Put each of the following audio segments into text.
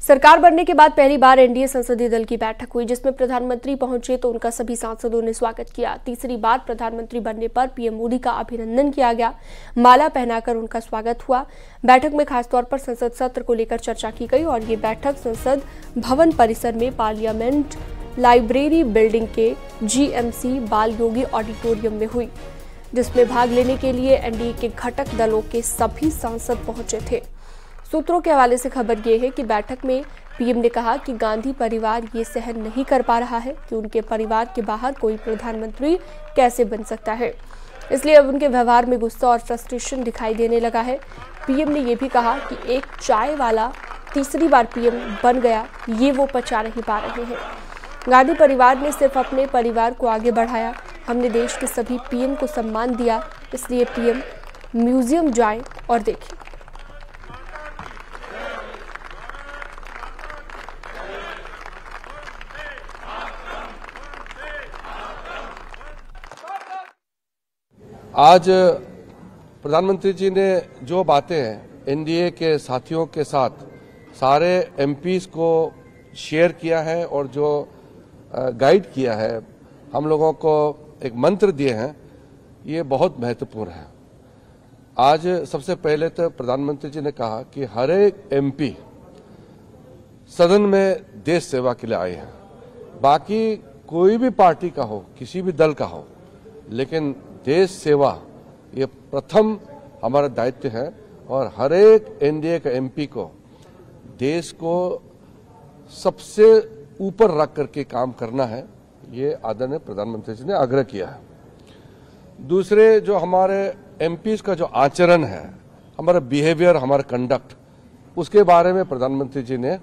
सरकार बनने के बाद पहली बार एनडीए संसदीय दल की बैठक हुई, जिसमें प्रधानमंत्री पहुंचे तो उनका सभी सांसदों ने स्वागत किया। तीसरी बार प्रधानमंत्री बनने पर पीएम मोदी का अभिनंदन किया गया, माला पहनाकर उनका स्वागत हुआ। बैठक में खासतौर पर संसद सत्र को लेकर चर्चा की गई और ये बैठक संसद भवन परिसर में पार्लियामेंट लाइब्रेरी बिल्डिंग के जीएमसी बाल योगी ऑडिटोरियम में हुई, जिसमें भाग लेने के लिए एनडीए के घटक दलों के सभी सांसद पहुंचे थे। सूत्रों के हवाले से खबर ये है कि बैठक में पीएम ने कहा कि गांधी परिवार ये सहन नहीं कर पा रहा है कि उनके परिवार के बाहर कोई प्रधानमंत्री कैसे बन सकता है, इसलिए अब उनके व्यवहार में गुस्सा और फ्रस्ट्रेशन दिखाई देने लगा है। पीएम ने यह भी कहा कि एक चाय वाला तीसरी बार पीएम बन गया, ये वो पचा नहीं पा रहे हैं। गांधी परिवार ने सिर्फ अपने परिवार को आगे बढ़ाया, हमने देश के सभी पीएम को सम्मान दिया, इसलिए पीएम म्यूजियम जाएं और देखें। आज प्रधानमंत्री जी ने जो बातें हैं एनडीए के साथियों के साथ सारे एमपीज को शेयर किया है और जो गाइड किया है, हम लोगों को एक मंत्र दिए हैं, ये बहुत महत्वपूर्ण है। आज सबसे पहले तो प्रधानमंत्री जी ने कहा कि हर एक एमपी सदन में देश सेवा के लिए आए हैं, बाकी कोई भी पार्टी का हो, किसी भी दल का हो, लेकिन देश सेवा ये प्रथम हमारा दायित्व है और हर एक एनडीए का एमपी को देश को सबसे ऊपर रख करके काम करना है, ये आदरणीय प्रधानमंत्री जी ने आग्रह किया है। दूसरे जो हमारे एमपीज का जो आचरण है, हमारा बिहेवियर, हमारा कंडक्ट, उसके बारे में प्रधानमंत्री जी ने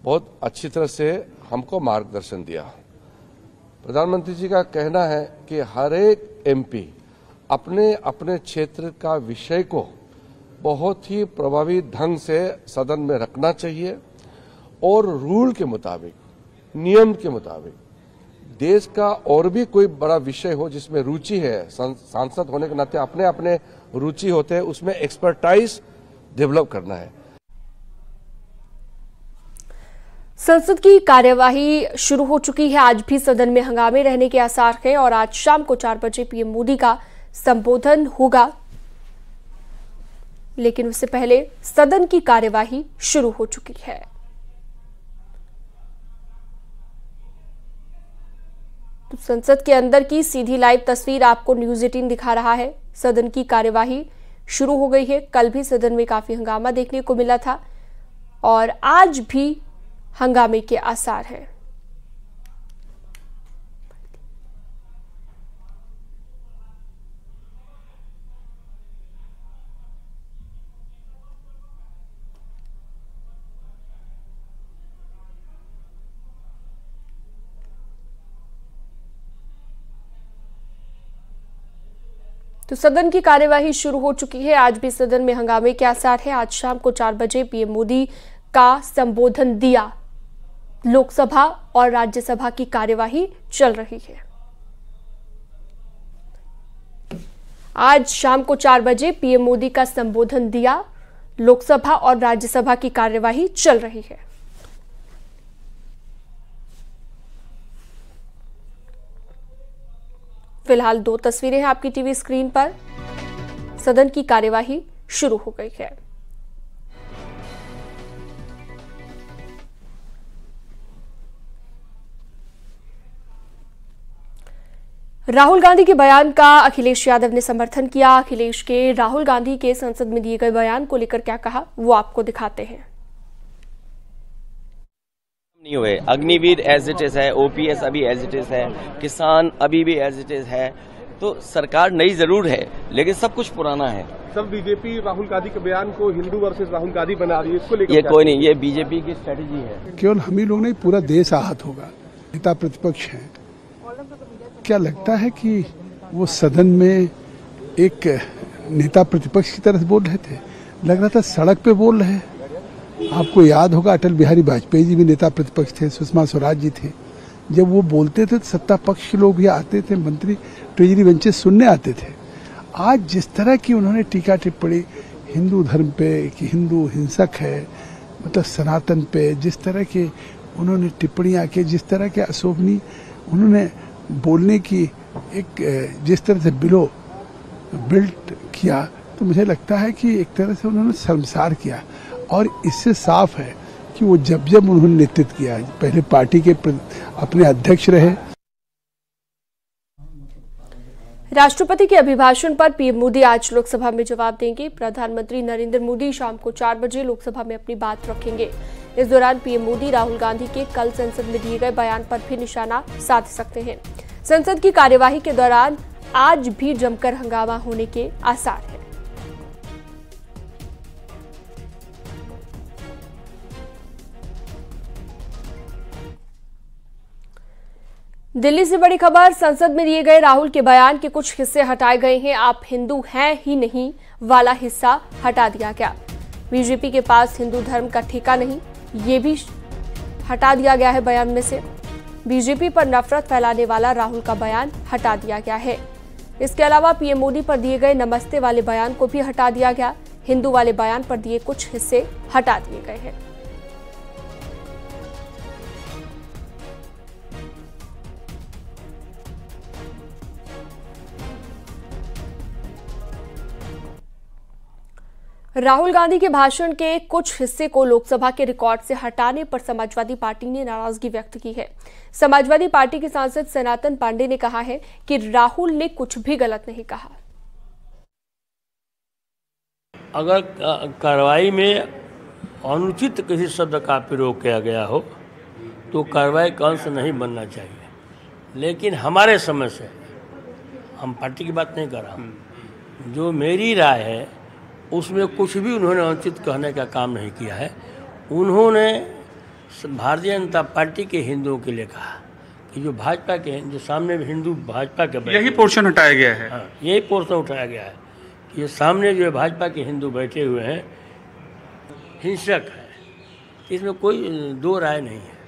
बहुत अच्छी तरह से हमको मार्गदर्शन दिया। प्रधानमंत्री जी का कहना है कि हर एक एमपी अपने अपने क्षेत्र का विषय को बहुत ही प्रभावी ढंग से सदन में रखना चाहिए और रूल के मुताबिक, नियम के मुताबिक देश का और भी कोई बड़ा विषय हो जिसमें रुचि है, सांसद होने के नाते अपने अपने रुचि होते हैं, उसमें एक्सपर्टाइज डेवलप करना है। संसद की कार्यवाही शुरू हो चुकी है। आज भी सदन में हंगामे रहने के आसार हैं और आज शाम को 4 बजे पीएम मोदी का संबोधन होगा, लेकिन उससे पहले सदन की कार्यवाही शुरू हो चुकी है। तो संसद के अंदर की सीधी लाइव तस्वीर आपको न्यूज़ 18 दिखा रहा है। सदन की कार्यवाही शुरू हो गई है। कल भी सदन में काफी हंगामा देखने को मिला था और आज भी हंगामे के आसार हैं। तो सदन की कार्यवाही शुरू हो चुकी है। आज भी सदन में हंगामे के आसार है। आज शाम को 4 बजे पीएम मोदी का संबोधन दिया। लोकसभा और राज्यसभा की कार्यवाही चल रही है। आज शाम को 4 बजे पीएम मोदी का संबोधन दिया। लोकसभा और राज्यसभा की कार्यवाही चल रही है। फिलहाल 2 तस्वीरें हैं आपकी टीवी स्क्रीन पर। सदन की कार्यवाही शुरू हो गई है। राहुल गांधी के बयान का अखिलेश यादव ने समर्थन किया। अखिलेश के राहुल गांधी के संसद में दिए गए बयान को लेकर क्या कहा, वो आपको दिखाते हैं। नहीं हुए, अग्निवीर एज इट इज है, ओपीएस अभी एज इट इज है, किसान अभी भी एज इट इज है। तो सरकार नई जरूर है, लेकिन सब कुछ पुराना है। सब बीजेपी राहुल गांधी के बयान को हिंदू वर्सेस राहुल गांधी बना रही है, इसको लेकर ये कोई नहीं, ये बीजेपी की स्ट्रेटेजी है। केवल हम ही लोग नहीं, पूरा देश आहत होगा। नेता प्रतिपक्ष हैं, क्या लगता है कि वो सदन में एक नेता प्रतिपक्ष की तरह बोल रहे थे? लग रहा था सड़क पे बोल रहे हैं। आपको याद होगा अटल बिहारी वाजपेयी जी भी नेता प्रतिपक्ष थे, सुषमा स्वराज जी थे। जब वो बोलते थे तो सत्ता पक्ष के लोग भी आते थे, मंत्री ट्रेजरी बेंचेस सुनने आते थे। आज जिस तरह की उन्होंने टीका टिप्पणी हिंदू धर्म पे कि हिंदू हिंसक है, मतलब सनातन पे जिस तरह के उन्होंने टिप्पणियां की, जिस तरह के अशोभनीय उन्होंने बोलने की एक जिस तरह से बिल्ट किया, तो मुझे लगता है कि एक तरह से उन्होंने शर्मसार किया। और इससे साफ है कि वो जब जब उन्होंने नेतृत्व किया, पहले पार्टी के अपने अध्यक्ष रहे। राष्ट्रपति के अभिभाषण पर पीएम मोदी आज लोकसभा में जवाब देंगे। प्रधानमंत्री नरेंद्र मोदी शाम को 4 बजे लोकसभा में अपनी बात रखेंगे। इस दौरान पीएम मोदी राहुल गांधी के कल संसद में दिए गए बयान पर भी निशाना साध सकते हैं। संसद की कार्यवाही के दौरान आज भी जमकर हंगामा होने के आसार हैं। दिल्ली से बड़ी खबर, संसद में दिए गए राहुल के बयान के कुछ हिस्से हटाए गए हैं। आप हिंदू हैं ही नहीं वाला हिस्सा हटा दिया गया। बीजेपी के पास हिंदू धर्म का ठेका नहीं, ये भी हटा दिया गया है बयान में से। बीजेपी पर नफरत फैलाने वाला राहुल का बयान हटा दिया गया है। इसके अलावा पीएम मोदी पर दिए गए नमस्ते वाले बयान को भी हटा दिया गया। हिंदू वाले बयान पर दिए कुछ हिस्से हटा दिए गए हैं। राहुल गांधी के भाषण के कुछ हिस्से को लोकसभा के रिकॉर्ड से हटाने पर समाजवादी पार्टी ने नाराजगी व्यक्त की है। समाजवादी पार्टी के सांसद सनातन पांडे ने कहा है कि राहुल ने कुछ भी गलत नहीं कहा। अगर कार्रवाई में अनुचित किसी शब्द का प्रयोग किया गया हो तो कार्रवाई का अंश नहीं बनना चाहिए, लेकिन हमारे समझ से, हम पार्टी की बात नहीं कर रहा हूँ, जो मेरी राय है उसमें कुछ भी उन्होंने अनुचित कहने का काम नहीं किया है। उन्होंने भारतीय जनता पार्टी के हिंदुओं के लिए कहा कि जो भाजपा के जो सामने हिंदू भाजपा के, यही पोर्शन हटाया गया है। हाँ, यही पोर्शन उठाया गया है कि ये सामने जो भाजपा के हिंदू बैठे हुए हैं हिंसक है, इसमें कोई दो राय नहीं है।